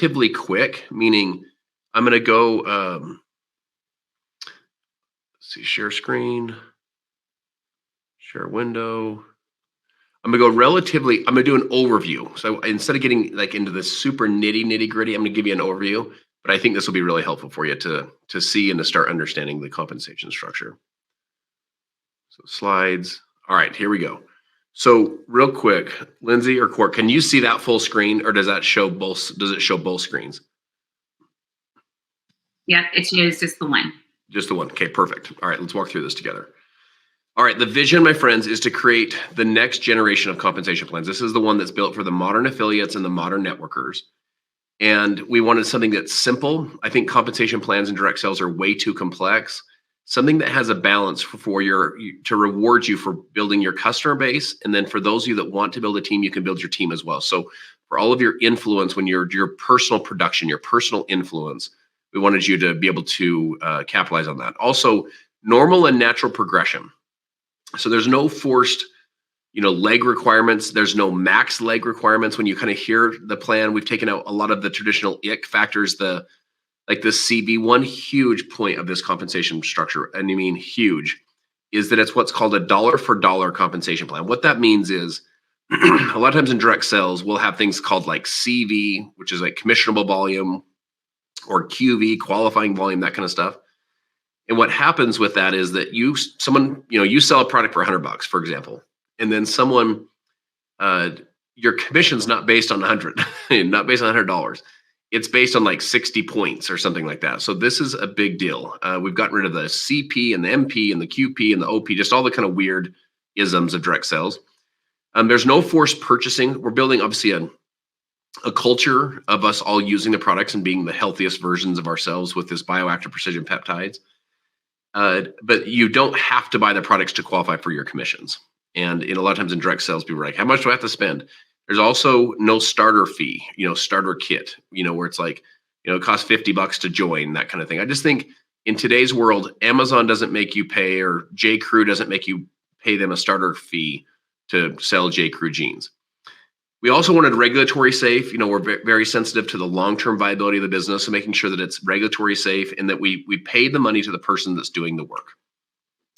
relatively quick, meaning I'm going to go, let's see, share screen, share window. I'm gonna go relatively, I'm gonna do an overview. So instead of getting like into the super nitty gritty, I'm gonna give you an overview, but I think this will be really helpful for you to see and to start understanding the compensation structure. So slides. All right, here we go. So real quick, Lindsay or Court, can you see that full screen, or does it show both screens? Yeah, it shows just the one. Just the one. Okay, perfect. All right, let's walk through this together. All right, the vision, my friends, is to create the next generation of compensation plans. This is the one that's built for the modern affiliates and the modern networkers. And we wanted something that's simple. I think compensation plans and direct sales are way too complex. Something that has a balance for to reward you for building your customer base. And then for those of you that want to build a team, you can build your team as well. So for all of your influence, when your personal production, your personal influence, we wanted you to be able to capitalize on that. Also, normal and natural progression. So there's no forced, leg requirements. There's no max leg requirements. When you kind of hear the plan, we've taken out a lot of the traditional ick factors, the CV. One huge point of this compensation structure, and I mean huge, is that it's what's called a dollar for dollar compensation plan. What that means is a lot of times in direct sales, we'll have things called like CV, which is like commissionable volume, or QV, qualifying volume, that kind of stuff. And what happens with that is that you sell a product for $100, for example, and then someone, your commission's not based on 100, not based on $100. It's based on like 60 points or something like that. So this is a big deal. We've gotten rid of the CP and the MP and the QP and the OP, just all the kind of weird isms of direct sales. There's no forced purchasing. We're building obviously a culture of us all using the products and being the healthiest versions of ourselves with this bioactive precision peptides. But you don't have to buy the products to qualify for your commissions. And a lot of times in direct sales, people are like, how much do I have to spend? There's also no starter fee, starter kit, where it's like, it costs $50 to join, that kind of thing. I just think in today's world, Amazon doesn't make you pay, or J. Crew doesn't make you pay them a starter fee to sell J. Crew jeans. We also wanted regulatory safe. We're very sensitive to the long-term viability of the business, so making sure that it's regulatory safe and that we pay the money to the person that's doing the work.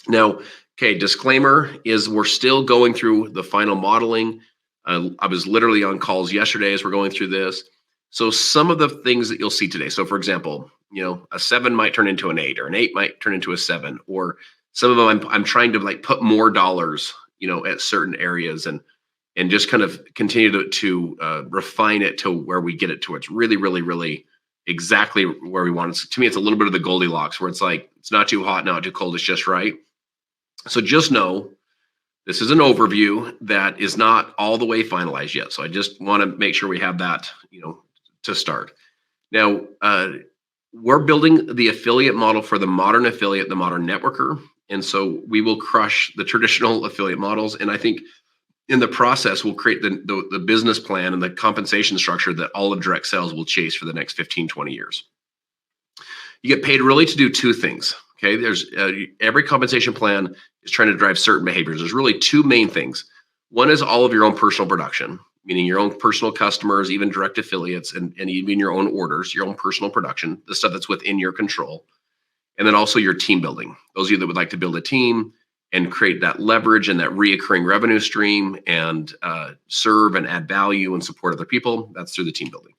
Now, okay, disclaimer is we're still going through the final modeling. I was literally on calls yesterday as we're going through this. So some of the things that you'll see today. So for example, a 7 might turn into an 8, or an 8 might turn into a 7, or some of them I'm trying to like put more dollars, at certain areas and just kind of continue to refine it to where we get it to it's really, really, really exactly where we want it. To me, it's a little bit of the Goldilocks, where it's like, it's not too hot, not too cold, it's just right. So just know this is an overview that is not all the way finalized yet. So I just want to make sure we have that, to start. Now, we're building the affiliate model for the modern affiliate, the modern networker. And so we will crush the traditional affiliate models. And I think in the process, we'll create the business plan and the compensation structure that all of direct sales will chase for the next 15, 20 years. You get paid really to do two things. Okay, there's every compensation plan is trying to drive certain behaviors. There's really two main things. One is all of your own personal production, meaning your own personal customers, even direct affiliates, and even your own orders, your own personal production, the stuff that's within your control. And then also your team building. Those of you that would like to build a team and create that leverage and that reoccurring revenue stream and serve and add value and support other people, that's through the team building.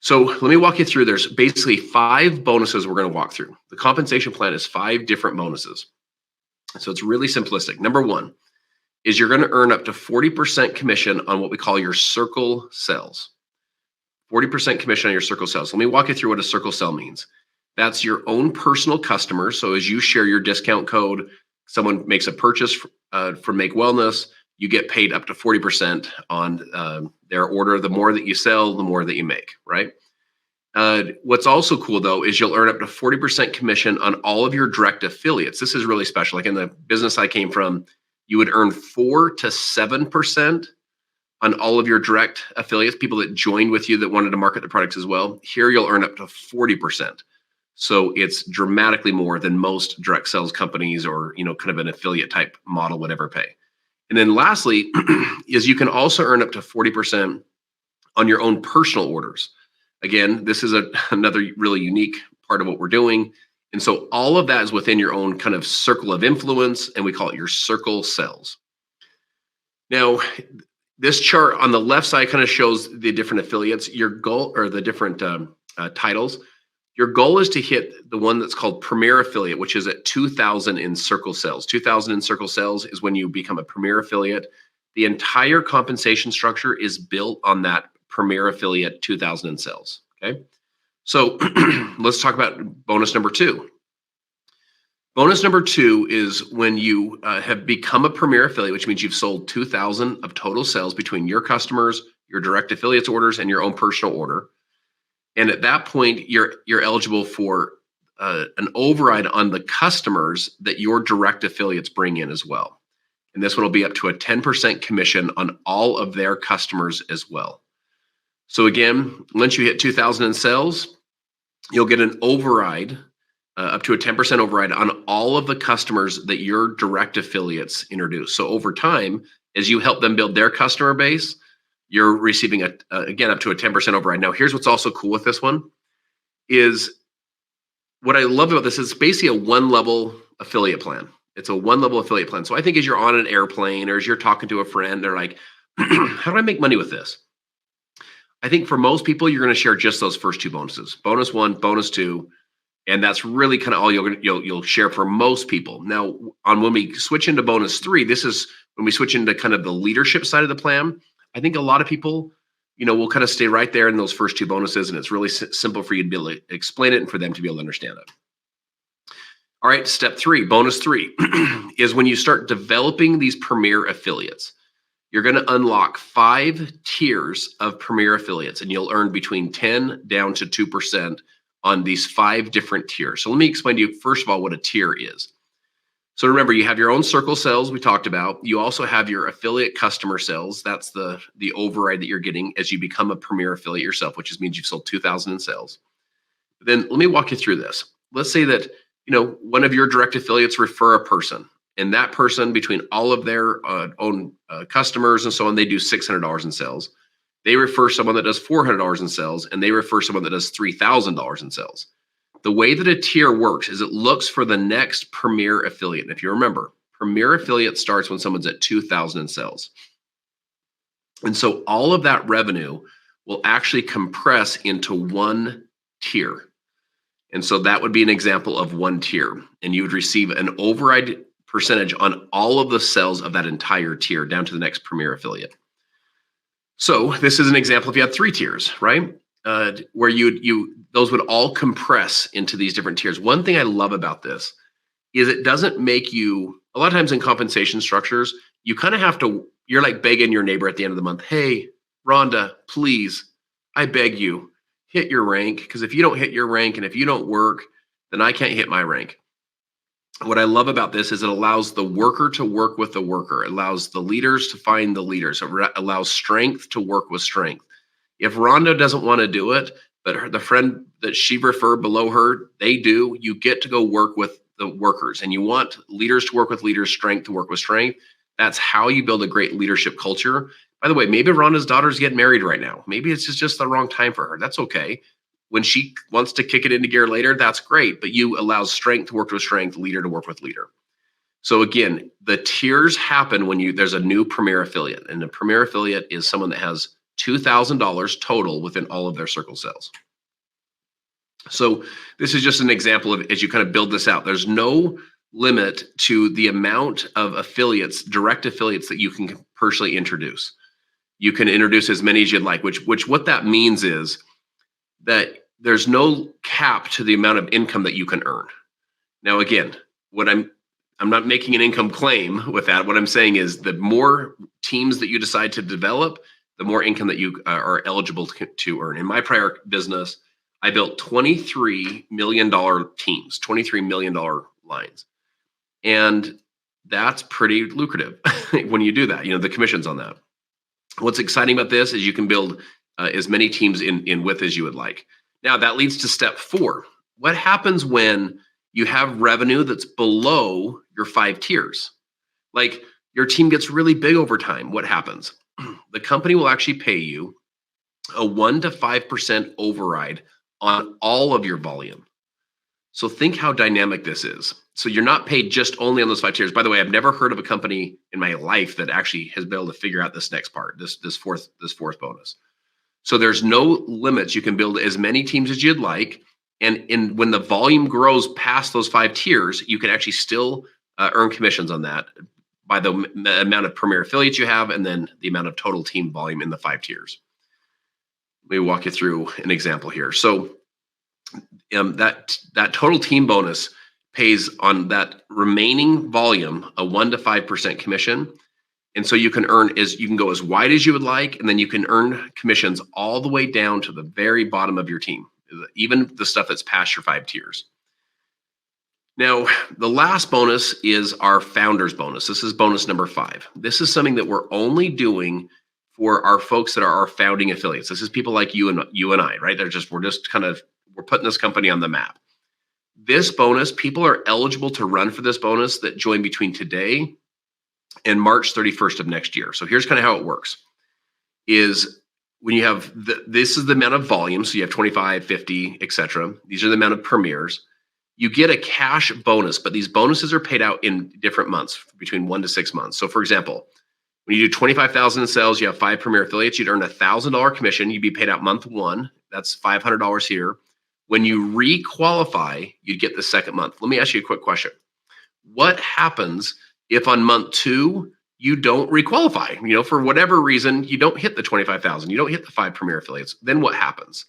So let me walk you through. There's basically 5 bonuses we're going to walk through. The compensation plan is 5 different bonuses. So it's really simplistic. Number 1 is you're going to earn up to 40% commission on what we call your circle sales. 40% commission on your circle sales. Let me walk you through what a circle sell means. That's your own personal customers. So as you share your discount code, someone makes a purchase for Make Wellness, you get paid up to 40% on their order. The more that you sell, the more that you make, right? What's also cool though, is you'll earn up to 40% commission on all of your direct affiliates. This is really special. Like in the business I came from, you would earn 4 to 7% on all of your direct affiliates, people that joined with you that wanted to market the products as well. Here you'll earn up to 40%. So it's dramatically more than most direct sales companies or, kind of an affiliate type model would ever pay. And then lastly is you can also earn up to 40% on your own personal orders. Again, this is another really unique part of what we're doing. And so all of that is within your own kind of circle of influence, and we call it your circle cells. Now, this chart on the left side kind of shows the different affiliates, your goal, or the different titles. Your goal is to hit the one that's called Premier Affiliate, which is at 2,000 in circle cells. 2,000 in circle cells is when you become a Premier Affiliate. The entire compensation structure is built on that Premier Affiliate 2,000 in cells. Okay, so let's talk about bonus number 2. Bonus number 2 is when you have become a Premier Affiliate, which means you've sold 2,000 of total sales between your customers, your direct affiliates orders, and your own personal order. And at that point, you're eligible for an override on the customers that your direct affiliates bring in as well. And this one will be up to a 10% commission on all of their customers as well. So again, once you hit 2,000 in sales, you'll get an override, up to a 10% override on all of the customers that your direct affiliates introduce. So over time, as you help them build their customer base, you're receiving again up to a 10% override. Now, here's what's also cool with this one is what I love about this is basically a one-level affiliate plan. It's a one-level affiliate plan. So I think as you're on an airplane or as you're talking to a friend, they're like, how do I make money with this? I think for most people, you're going to share just those first 2 bonuses, bonus 1, bonus 2. And that's really kind of all you'll share for most people. Now, when we switch into bonus 3, this is when we switch into kind of the leadership side of the plan. I think a lot of people, will kind of stay right there in those first 2 bonuses, and it's really simple for you to be able to explain it and for them to be able to understand it. All right, step 3, bonus 3, is when you start developing these Premier Affiliates. You're going to unlock 5 tiers of Premier Affiliates, and you'll earn between 10 down to 2% on these 5 different tiers. So let me explain to you, first of all, what a tier is. So remember, you have your own circle cells we talked about. You also have your affiliate customer cells. That's the override that you're getting as you become a Premier Affiliate yourself, which means you've sold 2,000 in sales. Then let me walk you through this. Let's say that one of your direct affiliates refer a person, and that person, between all of their own customers and so on, they do $600 in sales. They refer someone that does $400 in sales, and they refer someone that does $3,000 in sales. The way that a tier works is it looks for the next Premier Affiliate. And if you remember, Premier Affiliate starts when someone's at 2,000 in sales. And so all of that revenue will actually compress into one tier. And so that would be an example of one tier. And you would receive an override percentage on all of the sales of that entire tier down to the next Premier Affiliate. So this is an example if you had 3 tiers, right? Where those would all compress into these different tiers. One thing I love about this is it doesn't make you, a lot of times in compensation structures, you kind of have to, you're like begging your neighbor at the end of the month, hey, Rhonda, please, I beg you, hit your rank. Because if you don't hit your rank and if you don't work, then I can't hit my rank. What I love about this is it allows the worker to work with the worker. It allows the leaders to find the leaders. It allows strength to work with strength. If Rhonda doesn't want to do it, but the friend that she referred below her, they do, you get to go work with the workers. And you want leaders to work with leaders, strength to work with strength. That's how you build a great leadership culture. By the way, maybe Rhonda's daughter's getting married right now. Maybe it's just the wrong time for her. That's okay. When she wants to kick it into gear later, that's great. But you allow strength to work with strength, leader to work with leader. So again, the tiers happen when there's a new Premier Affiliate. And a Premier Affiliate is someone that has $2,000 total within all of their circle cells. So this is just an example of as you kind of build this out. There's no limit to the amount of affiliates, direct affiliates that you can personally introduce. You can introduce as many as you'd like, which what that means is that there's no cap to the amount of income that you can earn. Now, again, I'm not making an income claim with that. What I'm saying is the more teams that you decide to develop, the more income that you are eligible to earn. In my prior business, I built $23 million teams, $23 million lines. And that's pretty lucrative when you do that, the commissions on that. What's exciting about this is you can build as many teams in width as you would like. Now that leads to step 4. What happens when you have revenue that's below your 5 tiers? Like your team gets really big over time. What happens? The company will actually pay you a 1 to 5% override on all of your volume. So think how dynamic this is. So you're not paid just only on those 5 tiers. By the way, I've never heard of a company in my life that actually has been able to figure out this next part, this fourth bonus. So there's no limits. You can build as many teams as you'd like. And when the volume grows past those 5 tiers, you can actually still earn commissions on that by the amount of premier affiliates you have and then the amount of total team volume in the 5 tiers. Let me walk you through an example here. So that total team bonus pays on that remaining volume a 1 to 5% commission. And so you can go as wide as you would like, and then you can earn commissions all the way down to the very bottom of your team, even the stuff that's past your 5 tiers. Now, the last bonus is our founders bonus. This is bonus number 5. This is something that we're only doing for our folks that are our founding affiliates. This is people like you and I, right? We're putting this company on the map. This bonus, people are eligible to run for this bonus that join between today and March 31st of next year. So here's kind of how it works. Is when you have this is the amount of volume, so you have 25, 50, etc. These are the amount of premieres. You get a cash bonus, but these bonuses are paid out in different months, between 1 to 6 months. So for example, when you do 25,000 in sales, you have 5 premier affiliates, you'd earn a $1,000 commission. You'd be paid out month 1. That's $500 here. When you re-qualify, you'd get the second month. Let me ask you a quick question. What happens if on month 2 you don't re-qualify? For whatever reason, you don't hit the 25,000, you don't hit the 5 premier affiliates. Then what happens?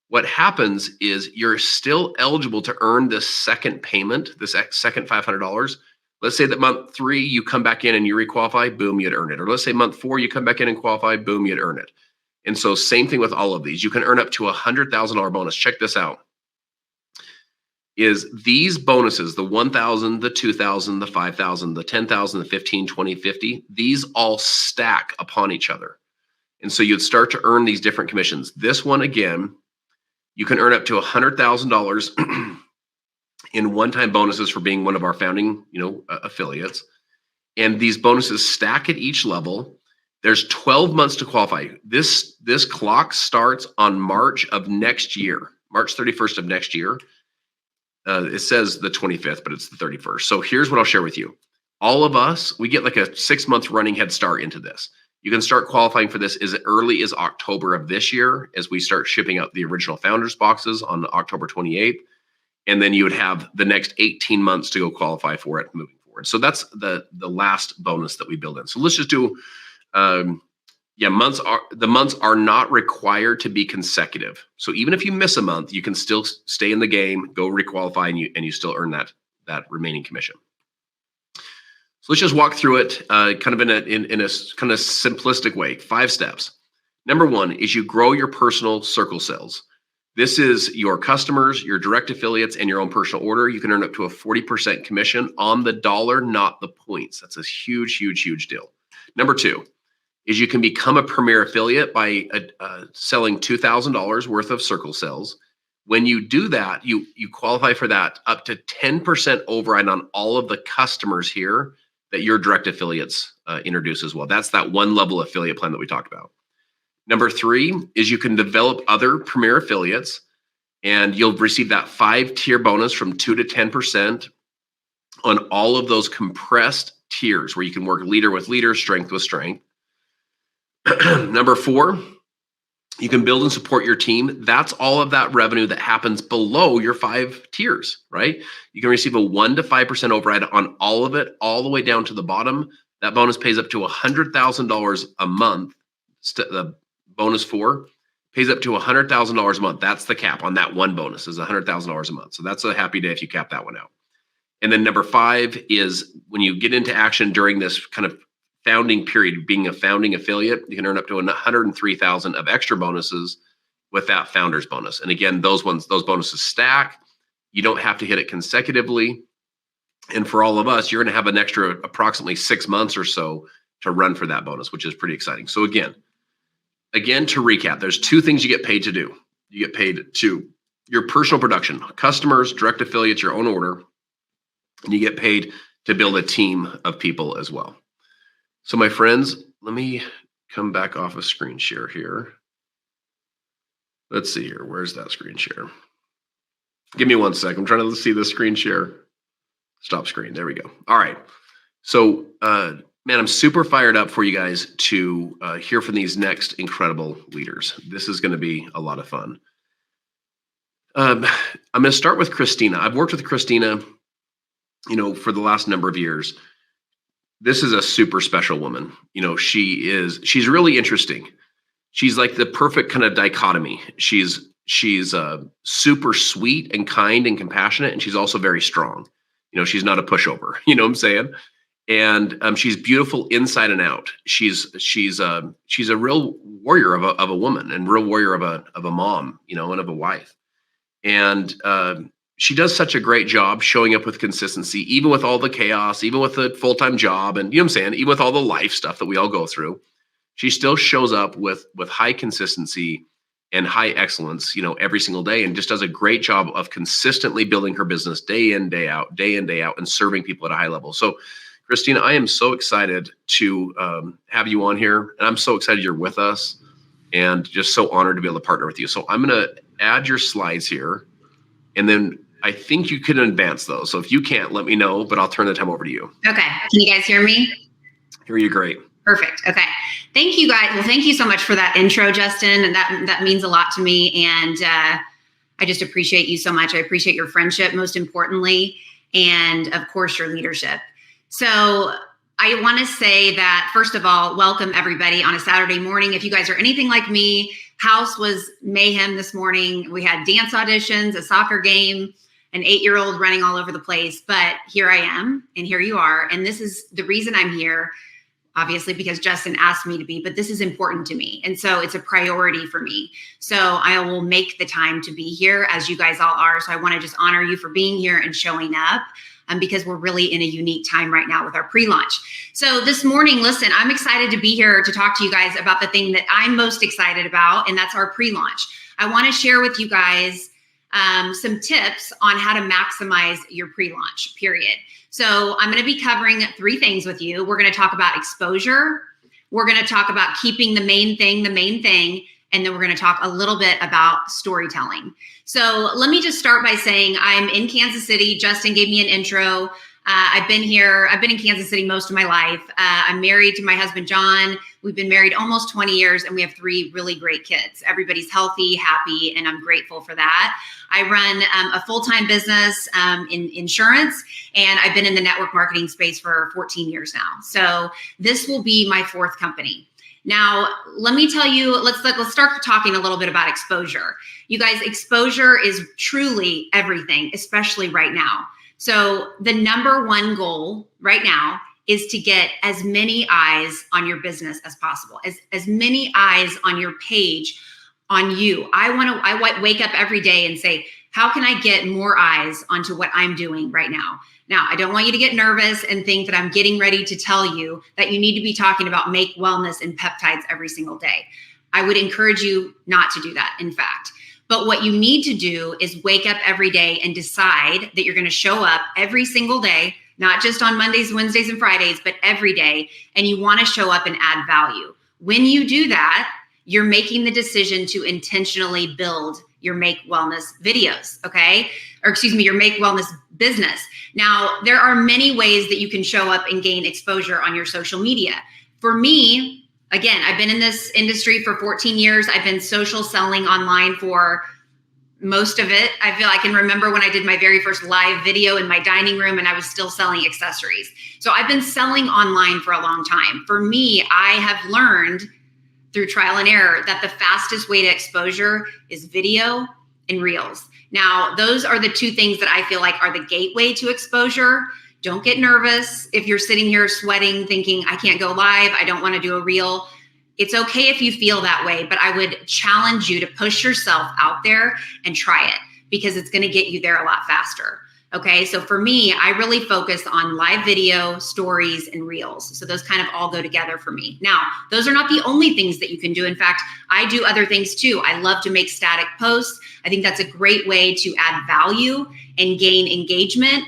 What happens is you're still eligible to earn this second payment, this second $500. Let's say that month 3 you come back in and you re-qualify, boom, you'd earn it. Or let's say month 4 you come back in and qualify, boom, you'd earn it. And so same thing with all of these. You can earn up to a $100,000 bonus. Check this out. Is these bonuses, the 1,000, the 2,000, the 5,000, the 10,000, the 15, 20, 50, these all stack upon each other. And so you'd start to earn these different commissions. This one, again, you can earn up to $100,000 in one-time bonuses for being one of our founding, affiliates. And these bonuses stack at each level. There's 12 months to qualify. This clock starts on March of next year, March 31st of next year. It says the 25th, but it's the 31st. So here's what I'll share with you. All of us, we get like a 6-month running head start into this. You can start qualifying for this as early as October of this year as we start shipping out the original founders boxes on October 28th. And then you would have the next 18 months to go qualify for it moving forward. So that's the last bonus that we build in. So let's just do, the months are not required to be consecutive. So even if you miss a month, you can still stay in the game, go requalify, and you still earn that remaining commission. So let's just walk through it kind of in a kind of simplistic way. 5 steps. Number 1 is you grow your personal circle sales. This is your customers, your direct affiliates, and your own personal order. You can earn up to a 40% commission on the dollar, not the points. That's a huge, huge, huge deal. Number 2 is you can become a premier affiliate by selling $2,000 worth of circle sales. When you do that, you qualify for that up to 10% override on all of the customers here that your direct affiliates introduce as well. That's that one level affiliate plan that we talked about. Number 3 is you can develop other premier affiliates, and you'll receive that 5-tier bonus from 2 to 10% on all of those compressed tiers where you can work leader with leader, strength with strength. Number 4, you can build and support your team. That's all of that revenue that happens below your 5 tiers, right? You can receive a 1 to 5% override on all of it, all the way down to the bottom. That bonus pays up to $100,000 a month. The bonus 4 pays up to $100,000 a month. That's the cap on that one bonus, is $100,000 a month. So that's a happy day if you cap that one out. And then number 5 is when you get into action during this kind of founding period, being a founding affiliate, you can earn up to $103,000 of extra bonuses with that founders bonus. And again, those bonuses stack. You don't have to hit it consecutively. And for all of us, you're going to have an extra approximately 6 months or so to run for that bonus, which is pretty exciting. So again, to recap, there's 2 things you get paid to do. You get paid to your personal production, customers, direct affiliates, your own order, and you get paid to build a team of people as well. So my friends, let me come back off of screen share here. Let's see here. Where's that screen share? Give me 1 sec. I'm trying to see the screen share. Stop screen. There we go. All right. So, man, I'm super fired up for you guys to hear from these next incredible leaders. This is going to be a lot of fun. I'm going to start with Christina. I've worked with Christina, for the last number of years. This is a super special woman. She's really interesting. She's like the perfect kind of dichotomy. She's super sweet and kind and compassionate, and she's also very strong. She's not a pushover. You know what I'm saying? And she's beautiful inside and out. She's a real warrior of a woman, and real warrior of a mom, and of a wife. And she does such a great job showing up with consistency, even with all the chaos, even with the full-time job, and even with all the life stuff that we all go through. She still shows up with high consistency and high excellence, every single day, and just does a great job of consistently building her business day in, day out, and serving people at a high level. So, Christina, I am so excited to have you on here, and I'm so excited you're with us, and just so honored to be able to partner with you. So I'm going to add your slides here, and then I think you can advance those. So if you can't, let me know, but I'll turn the time over to you. Okay. Can you guys hear me? Hear you great. Perfect. Okay. Thank you guys. Well, thank you so much for that intro, Justin. And that means a lot to me. And I just appreciate you so much. I appreciate your friendship, most importantly, and of course, your leadership. So I want to say that, first of all, welcome everybody on a Saturday morning. If you guys are anything like me, house was mayhem this morning. We had dance auditions, a soccer game, an 8-year-old running all over the place. But here I am, and here you are. And this is the reason I'm here. Obviously, because Justin asked me to be, but this is important to me. And so it's a priority for me. So I will make the time to be here, as you guys all are. So I want to just honor you for being here and showing up, because we're really in a unique time right now with our pre-launch. So this morning, listen, I'm excited to be here to talk to you guys about the thing that I'm most excited about, and that's our pre-launch. I want to share with you guys some tips on how to maximize your pre-launch period. So I'm going to be covering 3 things with you. We're going to talk about exposure. We're going to talk about keeping the main thing. And then we're going to talk a little bit about storytelling. So let me just start by saying I'm in Kansas City. Justin gave me an intro. I've been in Kansas City most of my life. I'm married to my husband, John. We've been married almost 20 years, and we have 3 really great kids. Everybody's healthy, happy, and I'm grateful for that. I run a full-time business in insurance, and I've been in the network marketing space for 14 years now. So this will be my 4th company. Now, let me tell you, let's start talking a little bit about exposure. You guys, exposure is truly everything, especially right now. So the number 1 goal right now is to get as many eyes on your business as possible, as many eyes on your page, on you. I wake up every day and say, how can I get more eyes onto what I'm doing right now? Now, I don't want you to get nervous and think that I'm getting ready to tell you that you need to be talking about make, wellness, and peptides every single day. I would encourage you not to do that, in fact. But what you need to do is wake up every day and decide that you're going to show up every single day, not just on Mondays, Wednesdays, and Fridays, but every day. And you want to show up and add value. When you do that, you're making the decision to intentionally build your Make Wellness videos, okay? Or excuse me, your Make Wellness business. Now, there are many ways that you can show up and gain exposure on your social media. For me, again, I've been in this industry for 14 years. I've been social selling online for most of it. I feel I can remember when I did my very first live video in my dining room and I was still selling accessories. So I've been selling online for a long time. For me, I have learned through trial and error that the fastest way to exposure is video and reels. Now, those are the 2 things that I feel like are the gateway to exposure. Don't get nervous if you're sitting here sweating, thinking, I can't go live, I don't want to do a reel. It's okay if you feel that way, but I would challenge you to push yourself out there and try it, because it's going to get you there a lot faster. Okay, so for me, I really focus on live video, stories, and reels. So those kind of all go together for me. Now, those are not the only things that you can do. In fact, I do other things too. I love to make static posts. I think that's a great way to add value and gain engagement.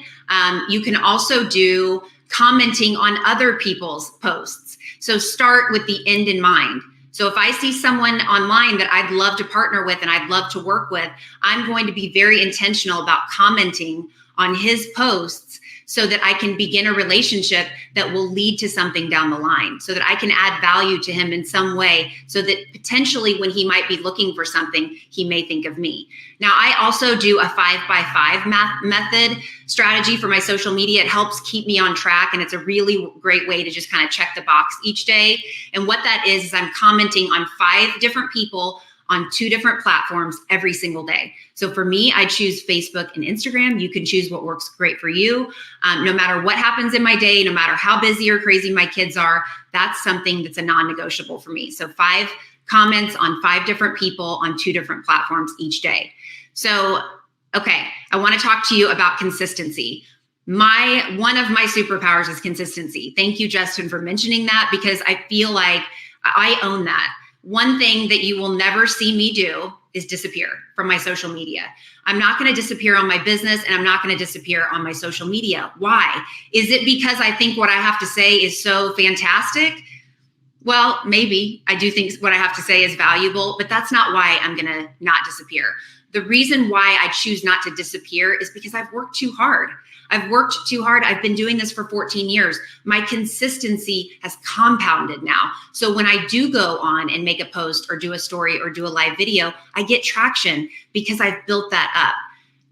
You can also do commenting on other people's posts. So start with the end in mind. So if I see someone online that I'd love to partner with and I'd love to work with, I'm going to be very intentional about commenting on his posts so that I can begin a relationship that will lead to something down the line, so that I can add value to him in some way, so that potentially when he might be looking for something, he may think of me. Now, I also do a 5x5 method strategy for my social media. It helps keep me on track, and it's a really great way to just kind of check the box each day. And what that is I'm commenting on 5 different people on 2 different platforms every single day. So for me, I choose Facebook and Instagram. You can choose what works great for you. No matter what happens in my day, no matter how busy or crazy my kids are, that's something that's a non-negotiable for me. So 5 comments on 5 different people on 2 different platforms each day. So, okay, I want to talk to you about consistency. One of my superpowers is consistency. Thank you, Justin, for mentioning that, because I feel like I own that. One thing that you will never see me do is disappear from my social media. I'm not going to disappear on my business, and I'm not going to disappear on my social media. Why? Is it because I think what I have to say is so fantastic? Well, maybe I do think what I have to say is valuable, but that's not why I'm going to not disappear. The reason why I choose not to disappear is because I've worked too hard. I've been doing this for 14 years. My consistency has compounded now. So when I do go on and make a post or do a story or do a live video, I get traction because I've built that up.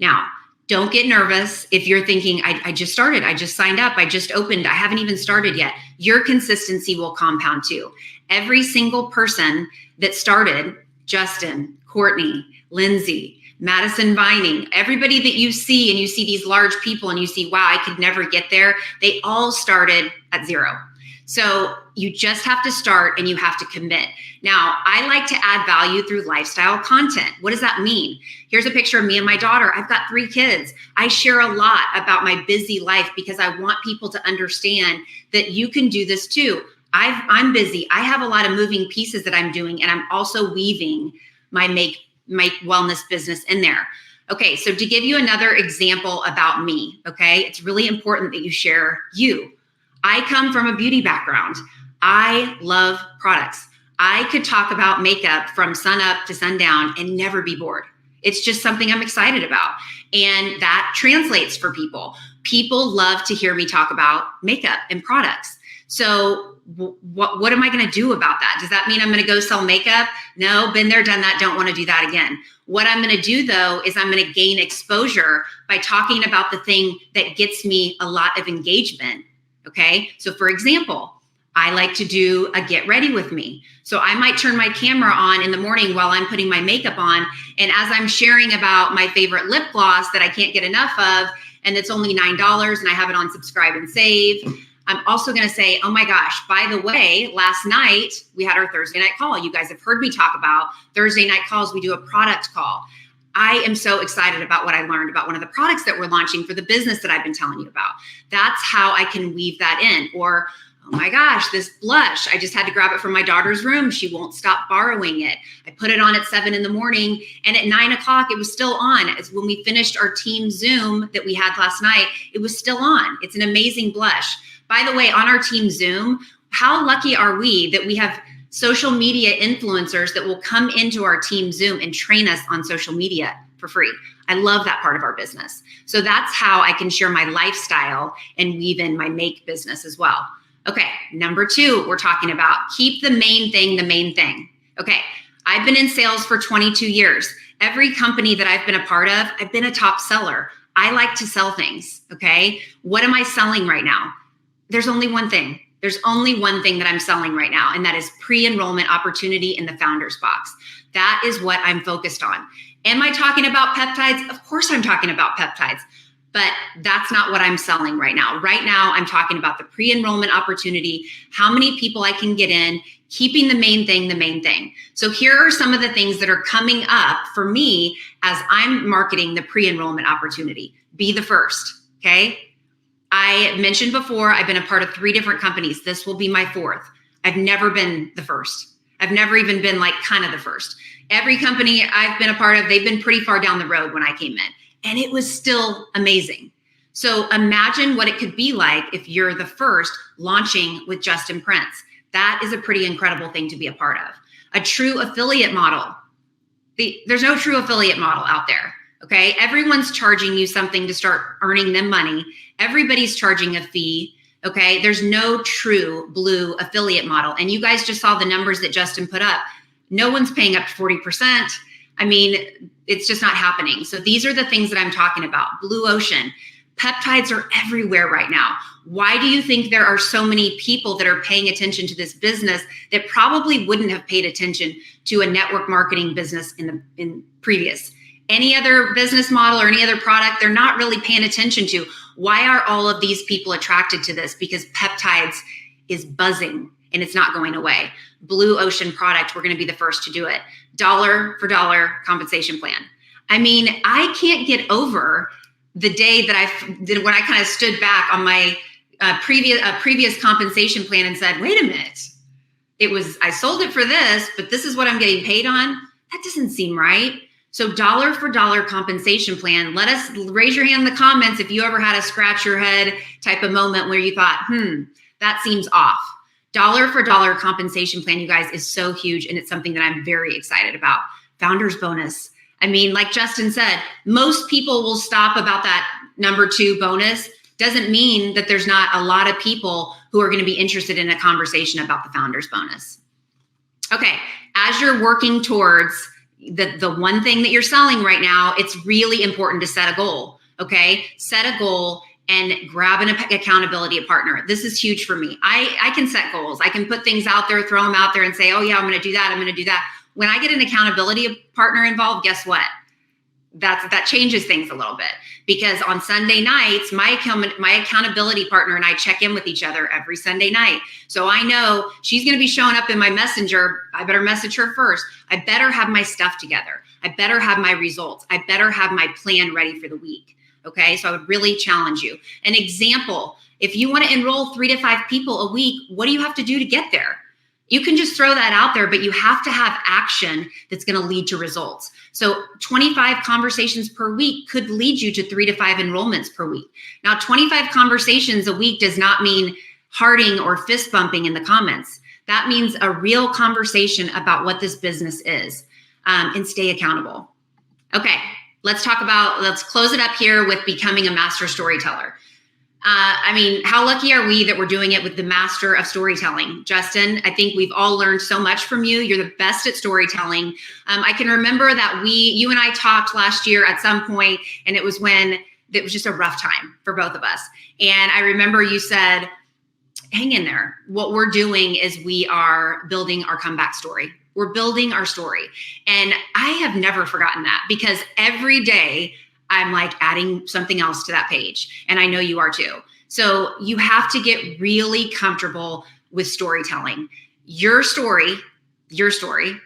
Now, don't get nervous if you're thinking, I just started, I just signed up, I just opened, I haven't even started yet. Your consistency will compound too. Every single person that started, Justin, Courtney, Lindsay, Madison Vining, everybody that you see, and you see these large people and you see, wow, I could never get there. They all started at 0. So you just have to start and you have to commit. Now, I like to add value through lifestyle content. What does that mean? Here's a picture of me and my daughter. I've got 3 kids. I share a lot about my busy life because I want people to understand that you can do this too. I'm busy. I have a lot of moving pieces that I'm doing, and I'm also weaving my wellness business in there. Okay, so to give you another example about me, okay, it's really important that you share you. I come from a beauty background. I love products. I could talk about makeup from sun up to sundown and never be bored. It's just something I'm excited about. And that translates for people. People love to hear me talk about makeup and products. So what am I going to do about that? Does that mean I'm going to go sell makeup? No, been there, done that. Don't want to do that again. What I'm going to do though, is I'm going to gain exposure by talking about the thing that gets me a lot of engagement. Okay. So for example, I like to do a get ready with me. So I might turn my camera on in the morning while I'm putting my makeup on. And as I'm sharing about my favorite lip gloss that I can't get enough of, and it's only $9 and I have it on subscribe and save, I'm also going to say, oh my gosh, by the way, last night we had our Thursday night call. You guys have heard me talk about Thursday night calls. We do a product call. I am so excited about what I learned about one of the products that we're launching for the business that I've been telling you about. That's how I can weave that in. Or, oh my gosh, this blush, I just had to grab it from my daughter's room. She won't stop borrowing it. I put it on at 7 a.m. and at 9 o'clock, it was still on. As when we finished our team Zoom that we had last night, it was still on. It's an amazing blush. By the way, on our team Zoom, how lucky are we that we have social media influencers that will come into our team Zoom and train us on social media for free. I love that part of our business. So that's how I can share my lifestyle and weave in my make business as well. Okay, number 2, we're talking about keep the main thing the main thing. Okay, I've been in sales for 22 years. Every company that I've been a part of, I've been a top seller. I like to sell things, okay? What am I selling right now? There's only one thing. There's only one thing that I'm selling right now, and that is pre-enrollment opportunity in the Founders Box. That is what I'm focused on. Am I talking about peptides? Of course I'm talking about peptides, but that's not what I'm selling right now. Right now, I'm talking about the pre-enrollment opportunity, how many people I can get in, keeping the main thing the main thing. So here are some of the things that are coming up for me as I'm marketing the pre-enrollment opportunity. Be the first, okay? I mentioned before, I've been a part of 3 different companies. This will be my 4th. I've never been the first. I've never even been like kind of the first. Every company I've been a part of, they've been pretty far down the road when I came in, and it was still amazing. So imagine what it could be like if you're the first launching with Justin Prince. That is a pretty incredible thing to be a part of. A true affiliate model. There's no true affiliate model out there. Okay. Everyone's charging you something to start earning them money. Everybody's charging a fee. Okay. There's no true blue affiliate model. And you guys just saw the numbers that Justin put up. No one's paying up to 40%. I mean, it's just not happening. So these are the things that I'm talking about. Blue ocean. Peptides are everywhere right now. Why do you think there are so many people that are paying attention to this business that probably wouldn't have paid attention to a network marketing business in previous? Any other business model or any other product, they're not really paying attention to. Why are all of these people attracted to this? Because peptides is buzzing and it's not going away. Blue ocean product, we're going to be the first to do it. Dollar for dollar compensation plan. I mean, I can't get over the day that when I kind of stood back on my previous compensation plan and said, wait a minute, I sold it for this, but this is what I'm getting paid on. That doesn't seem right. So dollar for dollar compensation plan. Let us raise your hand in the comments if you ever had a scratch your head type of moment where you thought, that seems off. Dollar for dollar compensation plan, you guys, is so huge. And it's something that I'm very excited about. Founders bonus. I mean, like Justin said, most people will stop about that number 2 bonus. Doesn't mean that there's not a lot of people who are going to be interested in a conversation about the founders bonus. Okay, as you're working towards the one thing that you're selling right now, it's really important to set a goal. Okay, set a goal and grab an accountability partner. This is huge for me. I can set goals. I can put things out there, throw them out there and say, oh yeah, I'm going to do that. I'm going to do that. When I get an accountability partner involved, guess what? That changes things a little bit, because on Sunday nights, my accountability partner and I check in with each other every Sunday night. So I know she's going to be showing up in my messenger. I better message her first. I better have my stuff together. I better have my results. I better have my plan ready for the week. Okay. So I would really challenge you. An example, if you want to enroll 3 to 5 people a week, what do you have to do to get there? You can just throw that out there, but you have to have action that's going to lead to results. So 25 conversations per week could lead you to 3 to 5 enrollments per week. Now, 25 conversations a week does not mean hearting or fist bumping in the comments. That means a real conversation about what this business is, and stay accountable. Okay, let's close it up here with becoming a master storyteller. I mean, how lucky are we that we're doing it with the master of storytelling? Justin, I think we've all learned so much from you. You're the best at storytelling. I can remember that you and I talked last year at some point, and it was just a rough time for both of us. And I remember you said, hang in there. What we're doing is we are building our comeback story. We're building our story. And I have never forgotten that, because every day I'm like adding something else to that page. And I know you are too. So you have to get really comfortable with storytelling. Your story,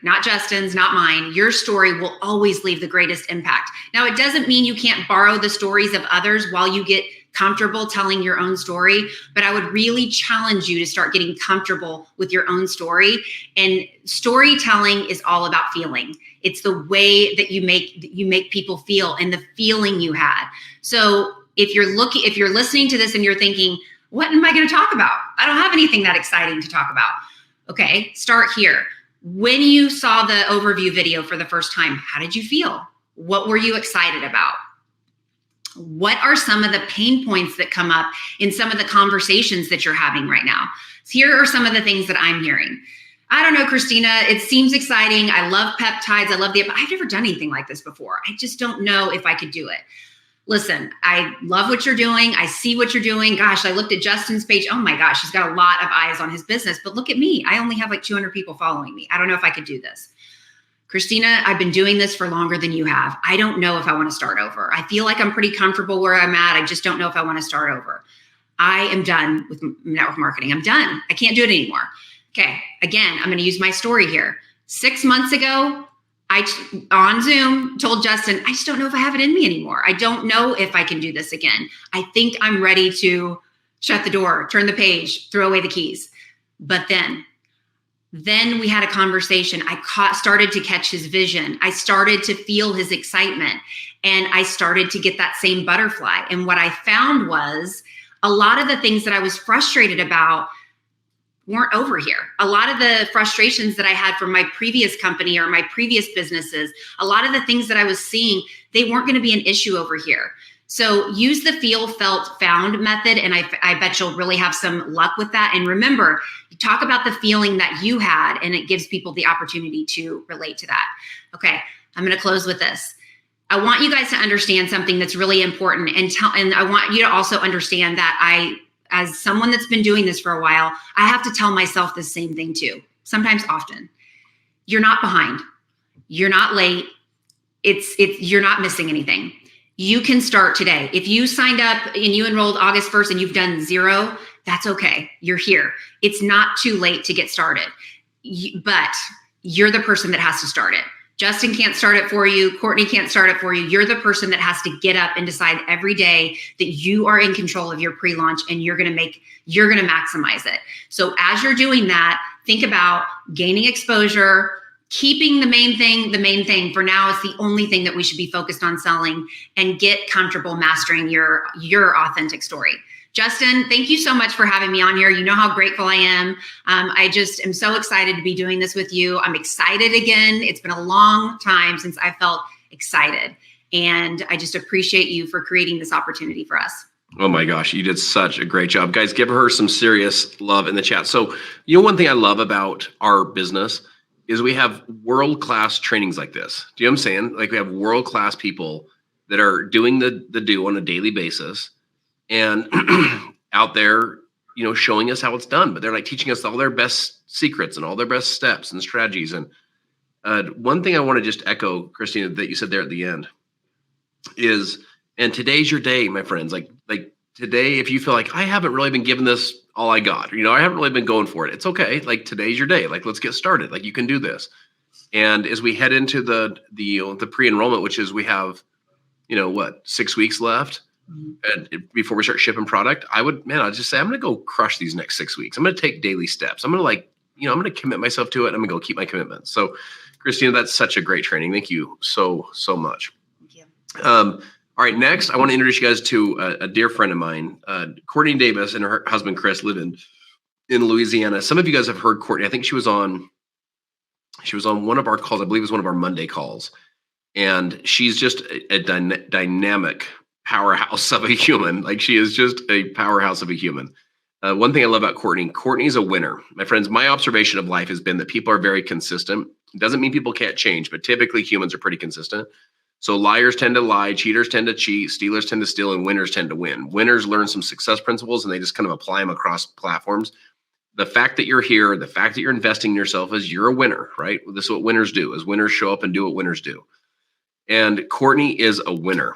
not Justin's, not mine, your story will always leave the greatest impact. Now, it doesn't mean you can't borrow the stories of others while you get comfortable telling your own story, but I would really challenge you to start getting comfortable with your own story. And storytelling is all about feeling. It's the way that you make people feel and the feeling you had. So if you're listening to this and you're thinking, what am I going to talk about? I don't have anything that exciting to talk about. Okay, start here. When you saw the overview video for the first time, how did you feel? What were you excited about? What are some of the pain points that come up in some of the conversations that you're having right now? So here are some of the things that I'm hearing. I don't know, Christina, it seems exciting. I love peptides. I love but I've never done anything like this before. I just don't know if I could do it. Listen, I love what you're doing. I see what you're doing. Gosh, I looked at Justin's page. Oh my gosh, he's got a lot of eyes on his business, but look at me. I only have like 200 people following me. I don't know if I could do this. Christina, I've been doing this for longer than you have. I don't know if I want to start over. I feel like I'm pretty comfortable where I'm at. I just don't know if I want to start over. I am done with network marketing. I'm done. I can't do it anymore. Okay. Again, I'm going to use my story here. 6 months ago, I, on Zoom, told Justin, I just don't know if I have it in me anymore. I don't know if I can do this again. I think I'm ready to shut the door, turn the page, throw away the keys. But then we had a conversation. I started to catch his vision. I started to feel his excitement, and I started to get that same butterfly. And what I found was a lot of the things that I was frustrated about, weren't over here. A lot of the frustrations that I had from my previous company or my previous businesses, a lot of the things that I was seeing, they weren't going to be an issue over here. So use the feel, felt, found method. And I bet you'll really have some luck with that. And remember, you talk about the feeling that you had, and it gives people the opportunity to relate to that. Okay, I'm going to close with this. I want you guys to understand something that's really important. And I want you to also understand that as someone that's been doing this for a while, I have to tell myself the same thing too. Sometimes, often. You're not behind. You're not late. You're not missing anything. You can start today. If you signed up and you enrolled August 1st and you've done 0, that's okay. You're here. It's not too late to get started. But you're the person that has to start it. Justin can't start it for you. Courtney can't start it for you. You're the person that has to get up and decide every day that you are in control of your pre-launch and you're going to maximize it. So as you're doing that, think about gaining exposure, keeping the main thing for now. It's the only thing that we should be focused on selling, and get comfortable mastering your authentic story. Justin, thank you so much for having me on here. You know how grateful I am. I just am so excited to be doing this with you. I'm excited again. It's been a long time since I felt excited. And I just appreciate you for creating this opportunity for us. Oh my gosh, you did such a great job. Guys, give her some serious love in the chat. So, one thing I love about our business is we have world-class trainings like this. Do you know what I'm saying? Like, we have world-class people that are doing the do on a daily basis and out there, showing us how it's done. But they're like teaching us all their best secrets and all their best steps and strategies. And one thing I want to just echo, Christina, that you said there at the end is, and today's your day, my friends. Like today, if you feel like I haven't really been giving this all I got, I haven't really been going for it. It's okay. Like, today's your day. Like, let's get started. Like, you can do this. And as we head into the pre-enrollment, which is we have, 6 weeks left, and before we start shipping product, I'd just say, I'm going to go crush these next 6 weeks. I'm going to take daily steps. I'm going to I'm going to commit myself to it. I'm going to go keep my commitment. So, Christina, that's such a great training. Thank you so much. Thank you. All right, next, I want to introduce you guys to a dear friend of mine. Courtney Davis and her husband, Chris, live in Louisiana. Some of you guys have heard Courtney. I think she was on one of our calls. I believe it was one of our Monday calls. And she's just a dynamic powerhouse of a human. Like, she is just a powerhouse of a human. One thing I love about Courtney's a winner. My friends, my observation of life has been that people are very consistent. It doesn't mean people can't change, but typically humans are pretty consistent. So liars tend to lie, cheaters tend to cheat, stealers tend to steal, and winners tend to win. Winners learn some success principles and they just kind of apply them across platforms. The fact that you're here, the fact that you're investing in yourself, is you're a winner, right? This is what winners do, is winners show up and do what winners do. And Courtney is a winner.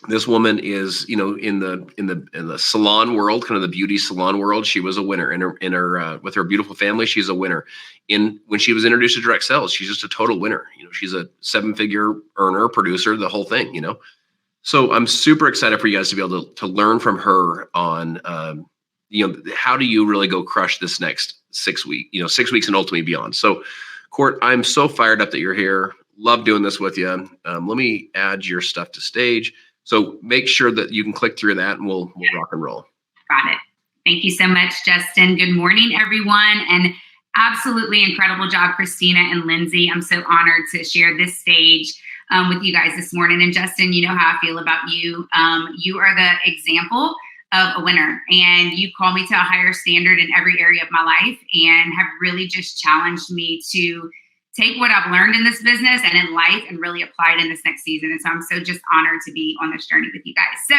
This woman is, in the salon world, kind of the beauty salon world. She was a winner in her with her beautiful family. She's a winner. When she was introduced to direct sales, she's just a total winner. She's a 7-figure earner, producer, the whole thing. So I'm super excited for you guys to be able to learn from her on, how do you really go crush this next 6 weeks, 6 weeks and ultimately beyond. So, Court, I'm so fired up that you're here. Love doing this with you. Let me add your stuff to stage. So make sure that you can click through that and we'll rock and roll. Got it. Thank you so much, Justin. Good morning, everyone. And absolutely incredible job, Christina and Lindsay. I'm so honored to share this stage with you guys this morning. And Justin, you know how I feel about you. You are the example of a winner, and you call me to a higher standard in every area of my life and have really just challenged me to take what I've learned in this business and in life and really apply it in this next season. And so I'm so just honored to be on this journey with you guys. So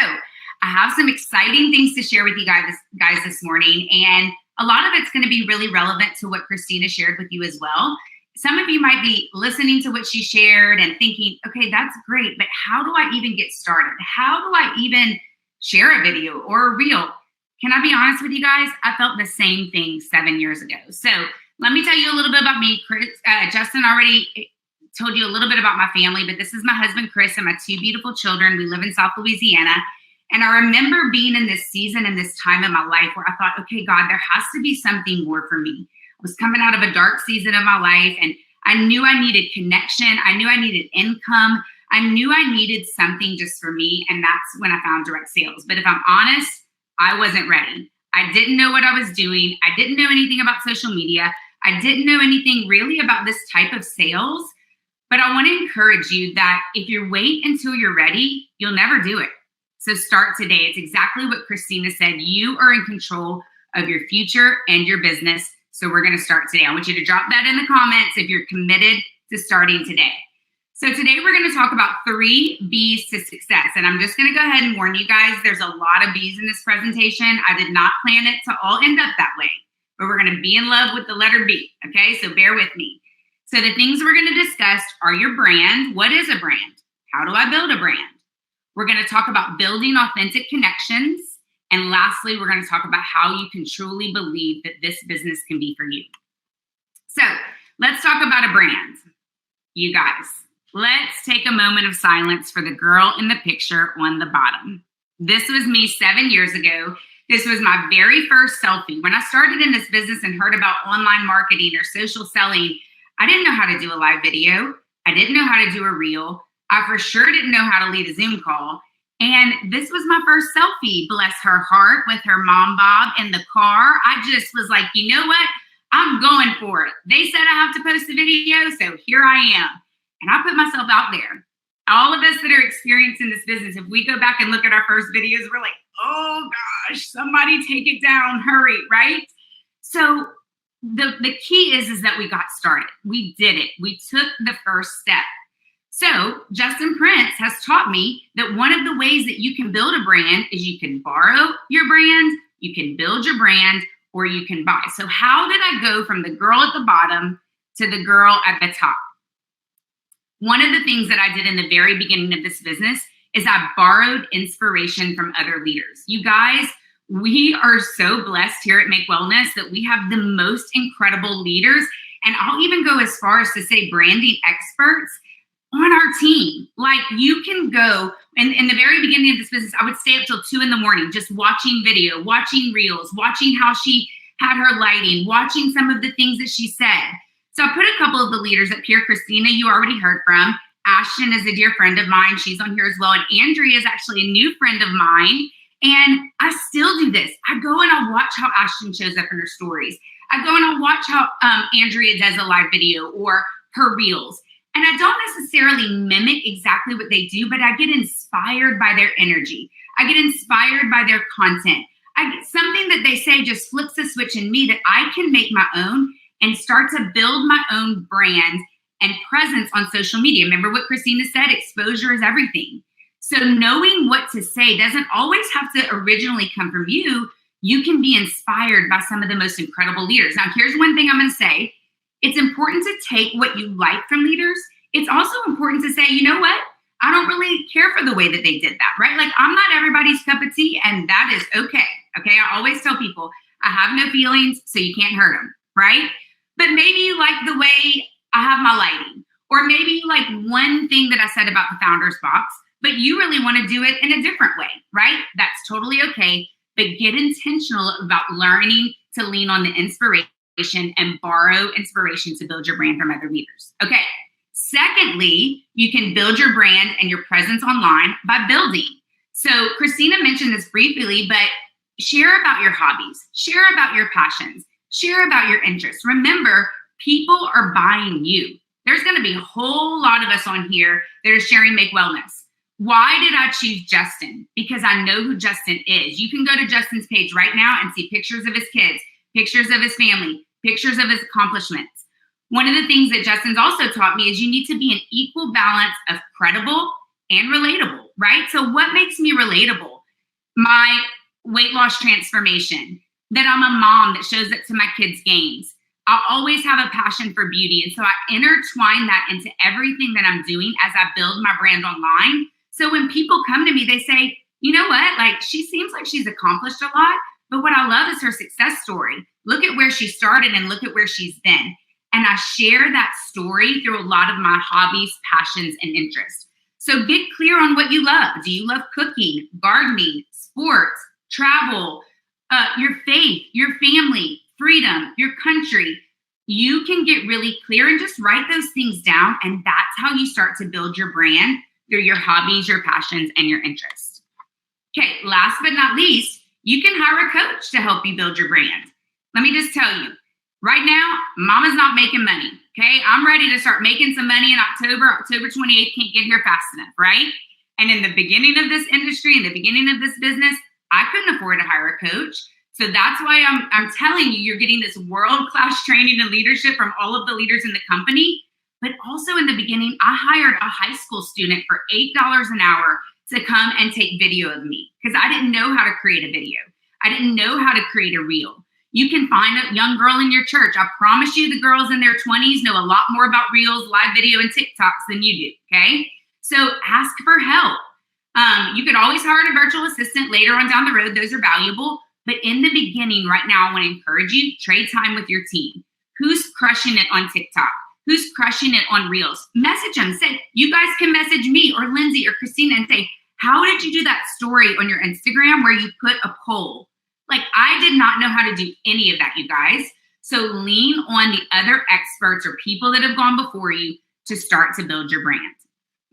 I have some exciting things to share with you guys this morning. And a lot of it's going to be really relevant to what Christina shared with you as well. Some of you might be listening to what she shared and thinking, okay, that's great, but how do I even get started? How do I even share a video or a reel? Can I be honest with you guys? I felt the same thing 7 years ago. So let me tell you a little bit about me. Justin already told you a little bit about my family, but this is my husband, Chris, and my 2 beautiful children. We live in South Louisiana. And I remember being in this season and this time in my life where I thought, okay, God, there has to be something more for me. I was coming out of a dark season of my life, and I knew I needed connection. I knew I needed income. I knew I needed something just for me. And that's when I found direct sales. But if I'm honest, I wasn't ready. I didn't know what I was doing. I didn't know anything about social media. I didn't know anything really about this type of sales. But I want to encourage you that if you wait until you're ready, you'll never do it. So start today. It's exactly what Christina said. You are in control of your future and your business. So we're going to start today. I want you to drop that in the comments if you're committed to starting today. So today we're going to talk about 3 B's to success. And I'm just going to go ahead and warn you guys, there's a lot of B's in this presentation. I did not plan it to all end up that way, but we're going to be in love with the letter B. Okay, so bear with me. So the things we're going to discuss are your brand. What is a brand? How do I build a brand? We're going to talk about building authentic connections. And lastly, we're going to talk about how you can truly believe that this business can be for you. So let's talk about a brand. You guys, let's take a moment of silence for the girl in the picture on the bottom. This was me 7 years ago. This was my very first selfie. When I started in this business and heard about online marketing or social selling, I didn't know how to do a live video. I didn't know how to do a reel. I for sure didn't know how to lead a Zoom call. And this was my first selfie, bless her heart, with her mom, Bob, in the car. I just was like, you know what? I'm going for it. They said I have to post a video, so here I am. And I put myself out there. All of us that are experienced in this business, if we go back and look at our first videos, we're like, oh gosh, somebody take it down, hurry, right? So the key is that we got started. We did it. We took the first step. So Justin Prince has taught me that one of the ways that you can build a brand is you can borrow your brand, you can build your brand, or you can buy. So how did I go from the girl at the bottom to the girl at the top? One of the things that I did in the very beginning of this business is I borrowed inspiration from other leaders. You guys, we are so blessed here at Make Wellness that we have the most incredible leaders. And I'll even go as far as to say branding experts on our team. Like, you can go, and in the very beginning of this business, I would stay up till 2 a.m, just watching video, watching reels, watching how she had her lighting, watching some of the things that she said. So I put a couple of the leaders up here. Christina, you already heard from. Ashton is a dear friend of mine. She's on here as well. And Andrea is actually a new friend of mine. And I still do this. I go and I watch how Ashton shows up in her stories. I go and I watch how Andrea does a live video or her reels. And I don't necessarily mimic exactly what they do, but I get inspired by their energy. I get inspired by their content. I get something that they say just flips a switch in me that I can make my own and start to build my own brand and presence on social media. Remember what Christina said, exposure is everything. So knowing what to say doesn't always have to originally come from you. You can be inspired by some of the most incredible leaders. Now, here's one thing I'm going to say. It's important to take what you like from leaders. It's also important to say, you know what? I don't really care for the way that they did that, right? Like, I'm not everybody's cup of tea, and that is okay. Okay, I always tell people, I have no feelings, so you can't hurt them, right? But maybe you like the way I have my lighting, or maybe you like one thing that I said about the Founders Box, but you really want to do it in a different way, right? That's totally okay, but get intentional about learning to lean on the inspiration and borrow inspiration to build your brand from other leaders. Okay. Secondly, you can build your brand and your presence online by building. So Christina mentioned this briefly, but share about your hobbies, share about your passions, share about your interests. Remember, people are buying you. There's going to be a whole lot of us on here that are sharing Make Wellness. Why did I choose Justin? Because I know who Justin is. You can go to Justin's page right now and see pictures of his kids, pictures of his family, pictures of his accomplishments. One of the things that Justin's also taught me is you need to be an equal balance of credible and relatable, right? So what makes me relatable? My weight loss transformation, that I'm a mom that shows up to my kids' games. I'll always have a passion for beauty. And so I intertwine that into everything that I'm doing as I build my brand online. So when people come to me, they say, you know what? Like, she seems like she's accomplished a lot, but what I love is her success story. Look at where she started and look at where she's been. And I share that story through a lot of my hobbies, passions, and interests. So get clear on what you love. Do you love cooking, gardening, sports, travel, your faith, your family, freedom, your country? You can get really clear and just write those things down. And that's how you start to build your brand through your hobbies, your passions, and your interests. Okay, last but not least, You can hire a coach to help you build your brand. Let me just tell you, right now, mama's not making money, okay? I'm ready to start making some money in October. October 28th can't get here fast enough, right? And in the beginning of this industry, in the beginning of this business, I couldn't afford to hire a coach. So that's why I'm telling you, you're getting this world-class training and leadership from all of the leaders in the company. But also in the beginning, I hired a high school student for $8 an hour to come and take video of me because I didn't know how to create a video. I didn't know how to create a reel. You can find a young girl in your church. I promise you the girls in their 20s know a lot more about reels, live video, and TikToks than you do, okay? So ask for help. You could always hire a virtual assistant later on down the road. Those are valuable. But in the beginning, right now, I want to encourage you, trade time with your team. Who's crushing it on TikTok? Who's crushing it on Reels? Message them. Say, you guys can message me or Lindsay or Christina and say, how did you do that story on your Instagram where you put a poll? Like, I did not know how to do any of that, you guys. So lean on the other experts or people that have gone before you to start to build your brand.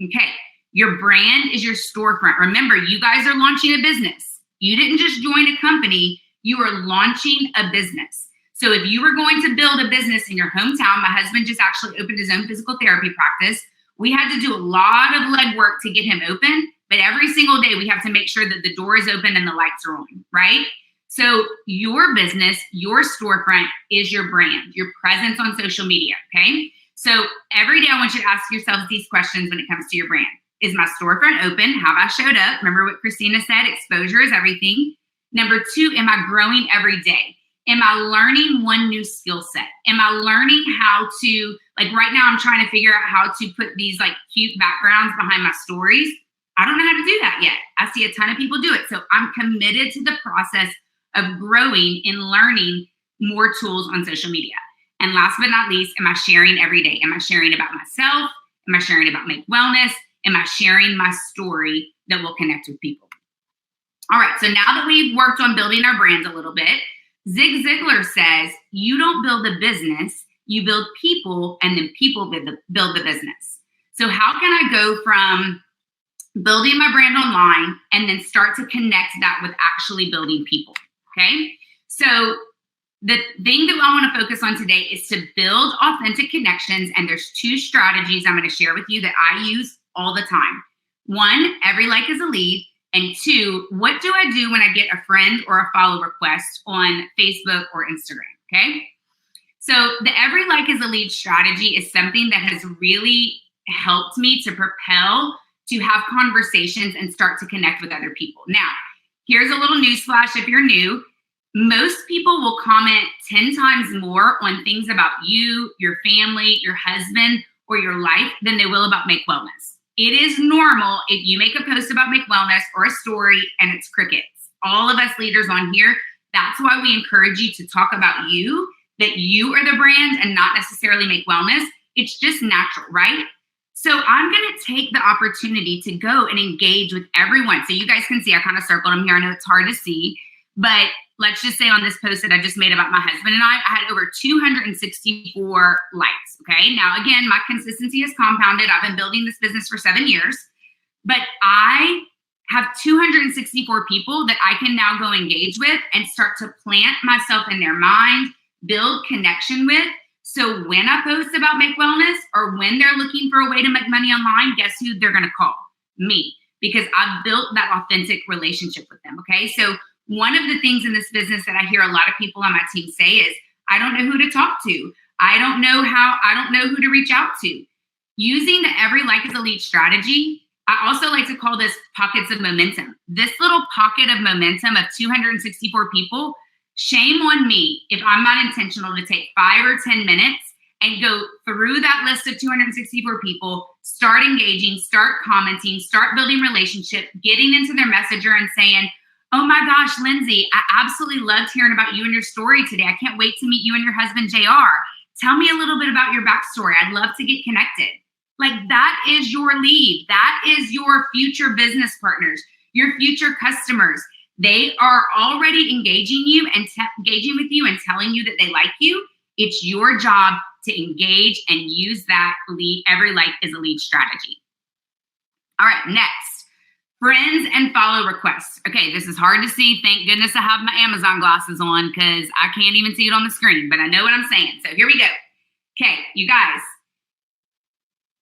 Okay, your brand is your storefront. Remember, you guys are launching a business. You didn't just join a company, you are launching a business. So if you were going to build a business in your hometown, my husband just actually opened his own physical therapy practice. We had to do a lot of legwork to get him open, but every single day we have to make sure that the door is open and the lights are on, right? So your business, your storefront is your brand, your presence on social media, okay? So every day I want you to ask yourselves these questions when it comes to your brand. Is my storefront open? Have I showed up? Remember what Christina said, exposure is everything. Number 2, am I growing every day? Am I learning one new skill set? Am I learning how to, like right now I'm trying to figure out how to put these like cute backgrounds behind my stories. I don't know how to do that yet. I see a ton of people do it. So I'm committed to the process of growing and learning more tools on social media. And last but not least, am I sharing every day? Am I sharing about myself? Am I sharing about Make Wellness? Am I sharing my story that will connect with people? All right, so now that we've worked on building our brands a little bit, Zig Ziglar says, you don't build a business, you build people, and then people build the business. So how can I go from building my brand online and then start to connect that with actually building people, okay? So the thing that I want to focus on today is to build authentic connections, and there's 2 strategies I'm going to share with you that I use all the time. 1, every like is a lead. And 2, what do I do when I get a friend or a follow request on Facebook or Instagram, okay? So the every like is a lead strategy is something that has really helped me to propel to have conversations and start to connect with other people. Now, here's a little newsflash if you're new. Most people will comment 10 times more on things about you, your family, your husband, or your life than they will about Make Wellness. It is normal if you make a post about Make Wellness or a story and it's crickets. All of us leaders on here, that's why we encourage you to talk about you, that you are the brand and not necessarily Make Wellness. It's just natural, right? So I'm going to take the opportunity to go and engage with everyone. So you guys can see, I kind of circled them here. I know it's hard to see, but let's just say on this post that I just made about my husband and I had over 264 likes, okay? Now, again, my consistency is compounded. I've been building this business for 7 years, but I have 264 people that I can now go engage with and start to plant myself in their mind, build connection with. So when I post about Make Wellness or when they're looking for a way to make money online, guess who they're going to call? Me, because I've built that authentic relationship with them, okay? So one of the things in this business that I hear a lot of people on my team say is, I don't know who to talk to. I don't know who to reach out to. Using the every like is a lead strategy, I also like to call this pockets of momentum. This little pocket of momentum of 264 people, shame on me if I'm not intentional to take 5 or 10 minutes and go through that list of 264 people, start engaging, start commenting, start building relationship, getting into their messenger and saying, oh my gosh, Lindsay, I absolutely loved hearing about you and your story today. I can't wait to meet you and your husband, JR. Tell me a little bit about your backstory. I'd love to get connected. Like, that is your lead. That is your future business partners, your future customers. They are already engaging you and engaging with you and telling you that they like you. It's your job to engage and use that lead. Every like is a lead strategy. All right, next. Friends and follow requests. Okay, this is hard to see. Thank goodness I have my Amazon glasses on because I can't even see it on the screen, but I know what I'm saying. So here we go. Okay, you guys,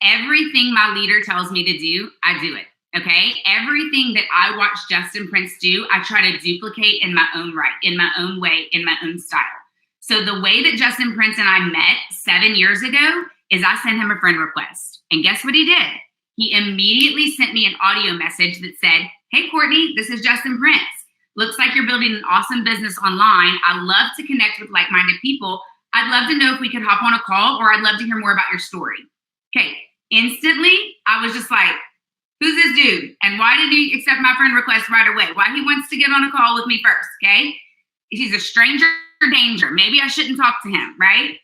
everything my leader tells me to do, I do it. Okay, everything that I watch Justin Prince do, I try to duplicate in my own right, in my own way, in my own style. So the way that Justin Prince and I met 7 years ago is I sent him a friend request. And guess what he did? He immediately sent me an audio message that said, "Hey, Courtney, this is Justin Prince. Looks like you're building an awesome business online. I love to connect with like-minded people. I'd love to know if we could hop on a call, or I'd love to hear more about your story." Okay, instantly, I was just like, who's this dude? And why did he accept my friend request right away? Why he wants to get on a call with me first, okay? He's a stranger danger. Maybe I shouldn't talk to him, right?